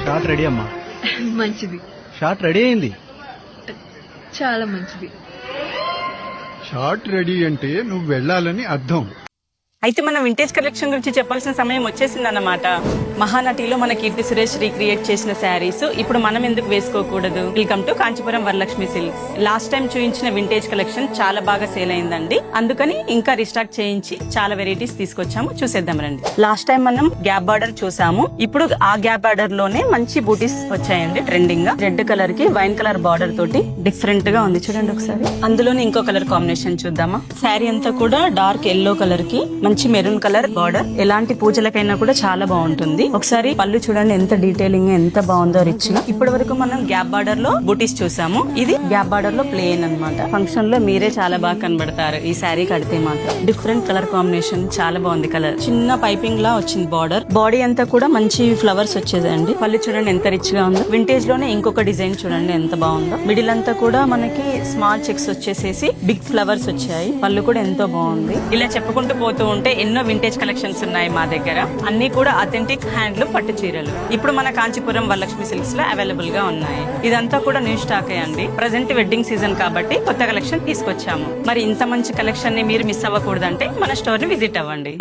Short ready అమ్మా. మంచిది. Short ready అయింది. చాలా మంచిది. షార్ట్ రెడీ అంటే నువ్వు వెళ్ళాలని అర్థం. అయితే మనం వింటేజ్ కలెక్షన్ గురించి చెప్పాల్సిన సమయం వచ్చేసింది అన్నమాట. మహానటిలో మన కీర్తి సురేష్ రీక్రియేట్ చేసిన శారీస్ ఇప్పుడు మనం ఎందుకు వేసుకోకూడదు? Welcome to Kanchipuram Varalakshmi silks. Last time చూపించిన వింటేజ్ కలెక్షన్ చాలా బాగా సేల్ అయిందండి. అందుకని ఇంకా రీస్టాక్ చేయించి చాలా వెరైటీస్ తీసుకొచ్చాము, చూసేద్దాం రండి. లాస్ట్ టైం మనం గ్యాప్ బార్డర్ చూసాము. ఇప్పుడు ఆ గ్యాప్ బార్డర్ లోనే మంచి బూటీస్ వచ్చాయండి. ట్రెండింగ్ గా రెడ్ కలర్ కి వైన్ కలర్ బార్డర్ తోటి డిఫరెంట్ గా ఉంది. చూడండి ఒకసారి. అందులోనే ఇంకో కలర్ కాంబినేషన్ చూద్దామా. శారీ అంతా కూడా డార్క్ ఎల్లో కలర్ కి మంచి మెరూన్ కలర్ బార్డర్. ఎలాంటి పూజలకైనా కూడా చాలా బాగుంటుంది. ఒకసారి పళ్ళు చూడండి ఎంత డీటెయిలింగ్, ఎంత బాగుందో రిచ్ గా. ఇప్పటి వరకు మనం గ్యాప్ బార్డర్ లో బూటీస్ చూసాము. ఇది గ్యాప్ బార్డర్ లో ప్లేన్ అన్నమాట. ఫంక్షన్ లో మీరే చాలా బాగా కనబడతారు ఈ శారీ కడితే మాత్రం. డిఫరెంట్ కలర్ కాంబినేషన్, చాలా బాగుంది కలర్. చిన్న పైపింగ్ లా వచ్చింది బార్డర్. బాడీ అంతా కూడా మంచి ఫ్లవర్స్ వచ్చేదండి. పళ్ళు చూడండి ఎంత రిచ్ గా ఉందో. వింటేజ్ లోనే ఇంకొక డిజైన్ చూడండి ఎంత బాగుందో. మిడిల్ అంతా కూడా మనకి స్మాల్ చెక్స్ వచ్చేసేసి బిగ్ ఫ్లవర్స్ వచ్చాయి. పళ్ళు కూడా ఎంతో బాగుంది. ఇలా చెప్పుకుంటూ పోతూ ఉంటే ఎన్నో వింటేజ్ కలెక్షన్స్ ఉన్నాయి మా దగ్గర. అన్ని కూడా అథెంటిక్ హ్యాండ్లూమ్ పట్టు చీరలు ఇప్పుడు మన కాంచీపురం వరలక్ష్మి సిల్క్స్ లో అవైలబుల్ గా ఉన్నాయి. ఇదంతా కూడా న్యూ స్టాక్ అండి. ప్రజెంట్ వెడ్డింగ్ సీజన్ కాబట్టి కొత్త కలెక్షన్ తీసుకొచ్చాము. మరి ఇంత మంచి కలెక్షన్ ని మీరు మిస్ అవ్వకూడదంటే మన స్టోర్ ని విజిట్ అవ్వండి.